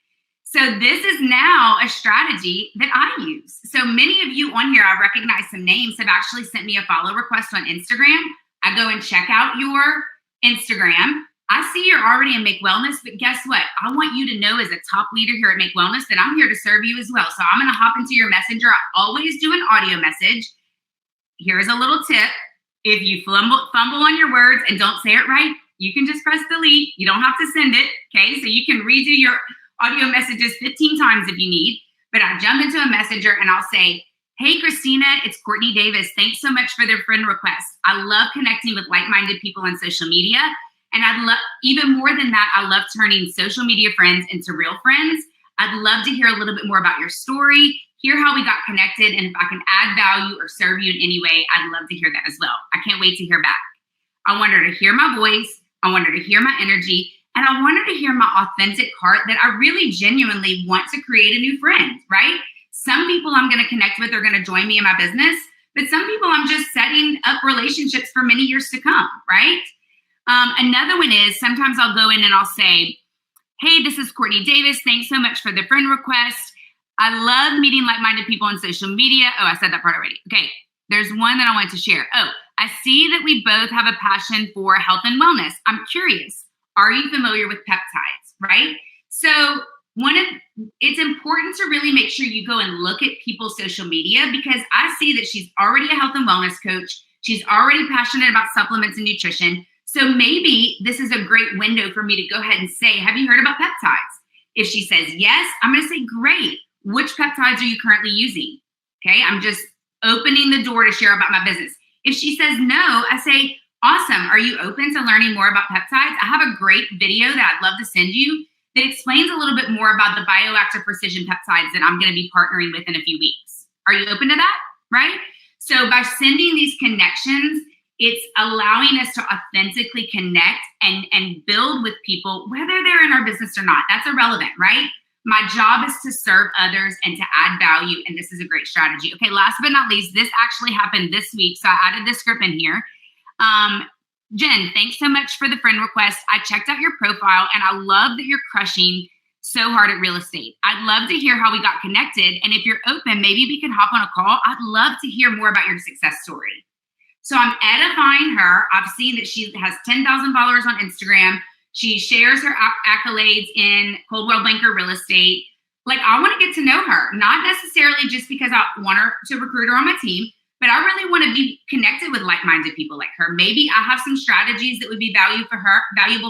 So this is now a strategy that I use. So many of you on here, I recognize some names, have actually sent me a follow request on Instagram. I go and check out your Instagram. I see you're already in Make Wellness, but guess what? I want you to know as a top leader here at Make Wellness that I'm here to serve you as well. So I'm going to hop into your messenger. I always do an audio message. Here's a little tip. If you fumble on your words and don't say it right, you can just press delete. You don't have to send it, okay? So you can redo your audio messages 15 times if you need. But I jump into a messenger and I'll say, "Hey, Christina, it's Courtney Davis. Thanks so much for their friend request. I love connecting with like-minded people on social media. And I'd love, even more than that, I love turning social media friends into real friends. I'd love to hear a little bit more about your story, hear how we got connected, and if I can add value or serve you in any way, I'd love to hear that as well. I can't wait to hear back." I want her to hear my voice. I want her to hear my energy. And I want her to hear my authentic heart that I really genuinely want to create a new friend, right? Some people I'm going to connect with are going to join me in my business, but some people I'm just setting up relationships for many years to come, right? Another one is sometimes I'll go in and I'll say, "Hey, this is Courtney Davis. Thanks so much for the friend request. I love meeting like-minded people on social media." Oh, I said that part already. Okay, there's one that I want to share. "Oh, I see that we both have a passion for health and wellness. I'm curious, are you familiar with peptides?" Right? So it's important to really make sure you go and look at people's social media, because I see that she's already a health and wellness coach. She's already passionate about supplements and nutrition. So maybe this is a great window for me to go ahead and say, "Have you heard about peptides?" If she says yes, I'm going to say, "Great. Which peptides are you currently using?" Okay, I'm just opening the door to share about my business. If she says no, I say, "Awesome. Are you open to learning more about peptides? I have a great video that I'd love to send you that explains a little bit more about the bioactive precision peptides that I'm going to be partnering with in a few weeks. Are you open to that?" Right? So by sending these connections, it's allowing us to authentically connect and build with people, whether they're in our business or not. That's irrelevant, right? My job is to serve others and to add value, and this is a great strategy. Okay, last but not least, this actually happened this week, so I added this script in here. "Jen, thanks so much for the friend request. I checked out your profile, and I love that you're crushing so hard at real estate. I'd love to hear how we got connected, and if you're open, maybe we can hop on a call. I'd love to hear more about your success story." So I'm edifying her. I've seen that she has 10,000 followers on Instagram. She shares her accolades in Coldwell Banker Real Estate. Like, I want to get to know her, not necessarily just because I want her to recruit her on my team, but I really want to be connected with like-minded people like her. Maybe I have some strategies that would be valuable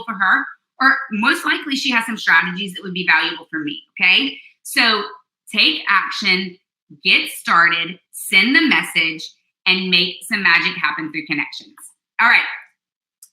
for her, or most likely she has some strategies that would be valuable for me, okay? So take action, get started, send the message, and make some magic happen through connections. All right,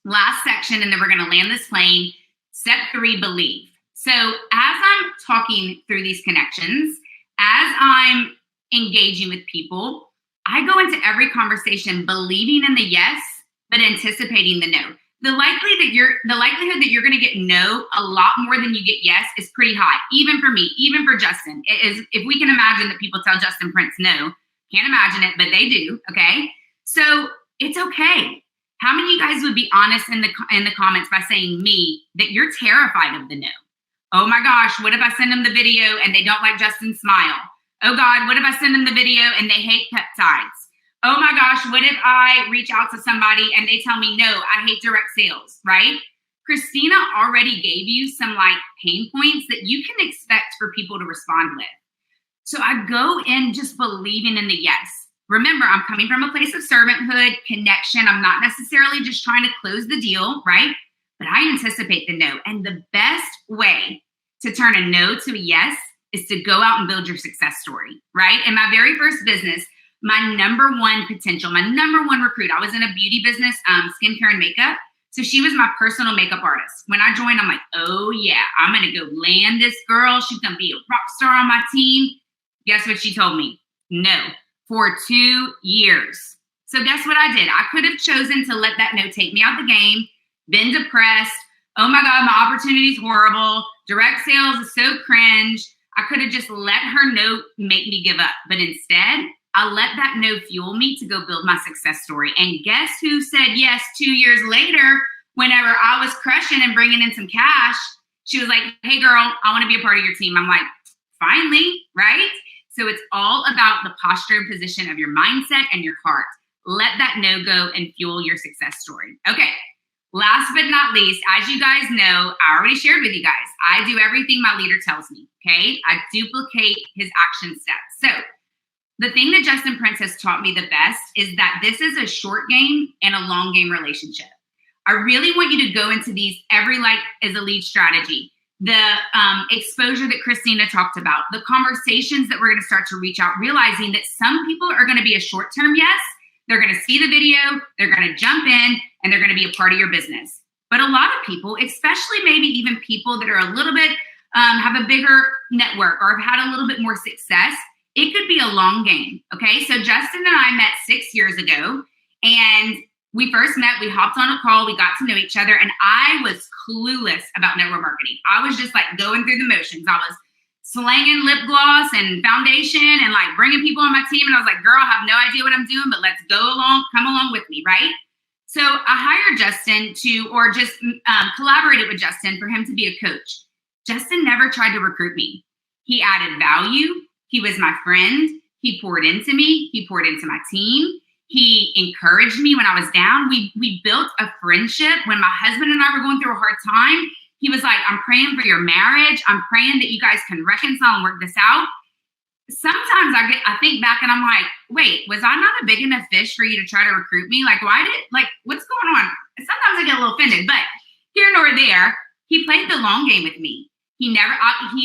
last section, and then we're going to land this plane. Step 3, believe. So as I'm talking through these connections, as I'm engaging with people, I go into every conversation believing in the yes, but anticipating the no. The likelihood that you're going to get no a lot more than you get yes is pretty high, even for me, even for Justin. If we can imagine that people tell Justin Prince no, can't imagine it, but they do, okay? So it's okay. How many of you guys would be honest in the comments by saying me that you're terrified of the no? Oh my gosh, what if I send them the video and they don't like Justin's smile? Oh God, what if I send them the video and they hate peptides? Oh my gosh, what if I reach out to somebody and they tell me, no, I hate direct sales, right? Christina already gave you some pain points that you can expect for people to respond with. So I go in just believing in the yes. remember, I'm coming from a place of servanthood, connection. I'm not necessarily just trying to close the deal, right? But I anticipate the no. And the best way to turn a no to a yes is to go out and build your success story, right? In my very first business, my number one potential, my number one recruit, I was in a beauty business, skincare and makeup. So she was my personal makeup artist. When I joined, I'm like, oh yeah, I'm going to go land this girl. She's going to be a rock star on my team. Guess what she told me? No, for 2 years. So guess what I did? I could have chosen to let that no take me out the game, been depressed. Oh my God, my opportunity is horrible. Direct sales is so cringe. I could have just let her no make me give up. But instead, I let that no fuel me to go build my success story. And guess who said yes 2 years later, whenever I was crushing and bringing in some cash? She was like, hey girl, I want to be a part of your team. I'm like, finally, right? So it's all about the posture and position of your mindset and your heart. Let that no go and fuel your success story. Okay. Last but not least, as you guys know, I already shared with you guys, I do everything my leader tells me, okay? I duplicate his action steps. So the thing that Justin Prince has taught me the best is that this is a short game and a long game relationship. I really want you to go into these every like is a lead strategy, the exposure that Christina talked about, the conversations that we're going to start to reach out, realizing that some people are going to be a short-term yes. They're going to see the video, they're going to jump in, and they're going to be a part of your business. But a lot of people, especially maybe even people that are a little bit, have a bigger network or have had a little bit more success, it could be a long game, okay? So Justin and I met 6 years ago, and we first met, we hopped on a call, we got to know each other, and I was clueless about network marketing. I was just like going through the motions. I was slanging lip gloss and foundation and like bringing people on my team. And I was like, girl, I have no idea what I'm doing, but let's go along, come along with me, right? So I hired Justin or just collaborated with Justin for him to be a coach. Justin never tried to recruit me. He added value. He was my friend. He poured into me. He poured into my team. He encouraged me when I was down. We built a friendship. When my husband and I were going through a hard time, he was like, I'm praying for your marriage. I'm praying that you guys can reconcile and work this out. Sometimes I think back and I'm like, wait, was I not a big enough fish for you to try to recruit me? Like, what's going on? Sometimes I get a little offended, but here nor there, he played the long game with me. He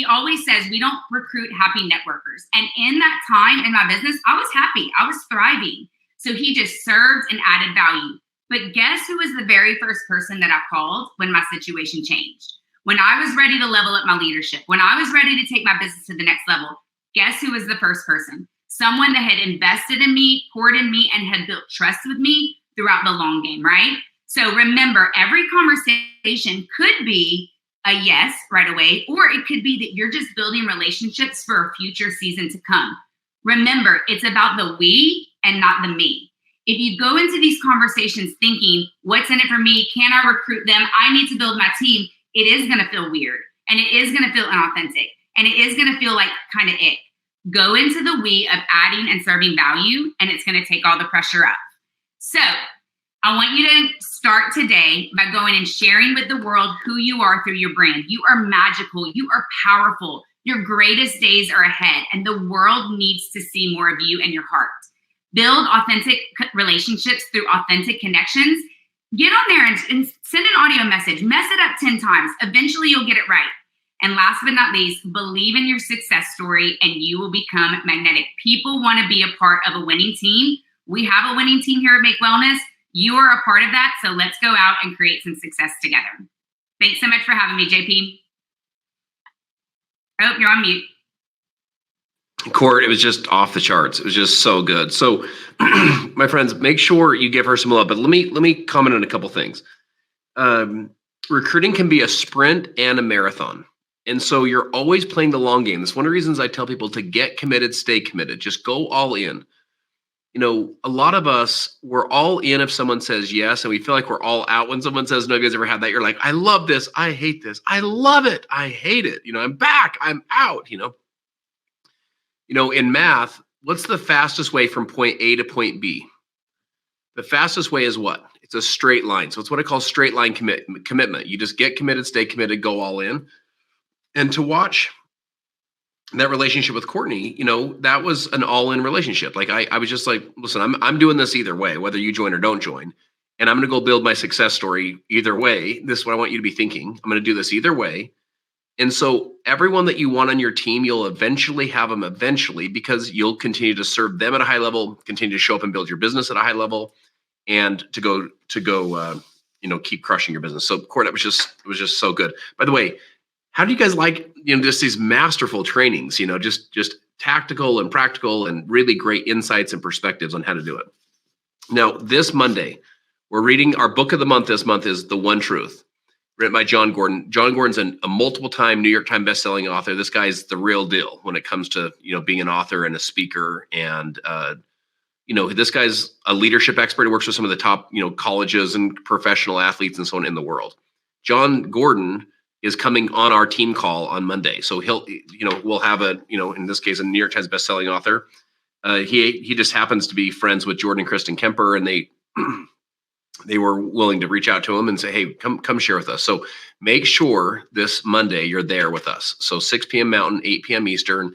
always says, we don't recruit happy networkers. And in that time in my business, I was happy. I was thriving. So he just served and added value. But guess who was the very first person that I called when my situation changed? When I was ready to level up my leadership, when I was ready to take my business to the next level, guess who was the first person? Someone that had invested in me, poured in me, and had built trust with me throughout the long game, right? So remember, every conversation could be a yes right away, or it could be that you're just building relationships for a future season to come. Remember, it's about the we and not the me. If you go into these conversations thinking, what's in it for me? Can I recruit them? I need to build my team. It is going to feel weird, and it is going to feel inauthentic, and it is going to feel like kind of ick. Go into the we of adding and serving value, and it's going to take all the pressure up. So I want you to start today by going and sharing with the world who you are through your brand. You are magical. You are powerful. Your greatest days are ahead, and the world needs to see more of you and your heart. Build authentic relationships through authentic connections. Get on there and send an audio message. Mess it up 10 times. Eventually, you'll get it right. And last but not least, believe in your success story and you will become magnetic. People want to be a part of a winning team. We have a winning team here at Make Wellness. You are a part of that. So let's go out and create some success together. Thanks so much for having me, JP. Oh, you're on mute. Court, it was just off the charts. It was just so good. So, my friends, make sure you give her some love. But let me comment on a couple things. Recruiting can be a sprint and a marathon. And so you're always playing the long game. That's one of the reasons I tell people to get committed, stay committed. Just go all in. You know, a lot of us, we're all in if someone says yes, and we feel like we're all out when someone says no. You guys ever had that? You're like, I love this. I hate this. I love it. I hate it. You know, I'm back. I'm out, You know, in math, what's the fastest way from point A to point B? The fastest way is what? It's a straight line. So it's what I call straight line commitment. You just get committed, stay committed, go all in. And to watch that relationship with Courtney, that was an all-in relationship. Like I was just like, listen, I'm doing this either way, whether you join or don't join. And I'm going to go build my success story either way. This is what I want you to be thinking. I'm going to do this either way. And so everyone that you want on your team, you'll eventually have them eventually, because you'll continue to serve them at a high level, continue to show up and build your business at a high level, and to go, keep crushing your business. So Court, it was just so good. By the way, how do you guys like, just these masterful trainings, just tactical and practical and really great insights and perspectives on how to do it. Now, this Monday, we're reading our book of the month. This month is The One Truth, written by John Gordon. John Gordon's a multiple-time New York Times bestselling author. This guy's the real deal when it comes to, being an author and a speaker. And, this guy's a leadership expert. He works with some of the top, colleges and professional athletes and so on in the world. John Gordon is coming on our team call on Monday. So we'll have in this case, a New York Times bestselling author. He just happens to be friends with Jordan and Kristen Kemper, and they were willing to reach out to him and say, hey, come share with us. So make sure this Monday you're there with us. So 6 p.m. Mountain, 8 p.m. Eastern.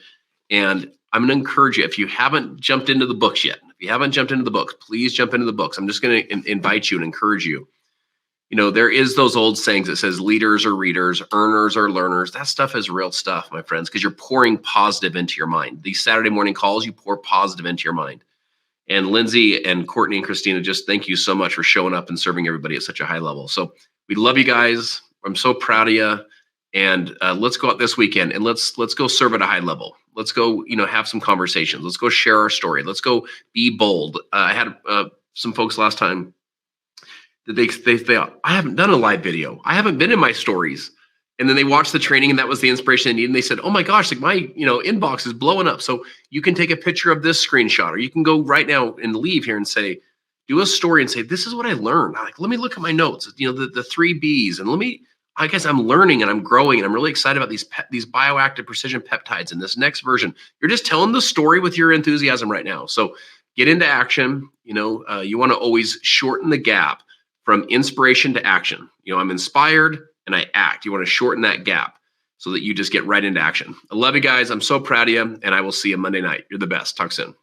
And I'm going to encourage you, if you haven't jumped into the books yet, please jump into the books. I'm just going to invite you and encourage you. There is those old sayings that says leaders are readers, earners are learners. That stuff is real stuff, my friends, because you're pouring positive into your mind. These Saturday morning calls, you pour positive into your mind. And Lindsay and Courtney and Christina, just thank you so much for showing up and serving everybody at such a high level. So we love you guys. I'm so proud of you. And let's go out this weekend and let's go serve at a high level. Let's go, have some conversations. Let's go share our story. Let's go be bold. I had some folks last time that they I haven't done a live video. I haven't been in my stories. And then they watched the training, and that was the inspiration they needed. And they said, oh my gosh, like my, inbox is blowing up. So you can take a picture of this screenshot, or you can go right now and leave here and say, do a story and say, this is what I learned. Like, let me look at my notes, the 3 B's, and I guess I'm learning and I'm growing, and I'm really excited about these bioactive precision peptides in this next version. You're just telling the story with your enthusiasm right now. So get into action. You want to always shorten the gap from inspiration to action. I'm inspired and I act. You want to shorten that gap so that you just get right into action. I love you guys. I'm so proud of you, and I will see you Monday night. You're the best. Talk soon.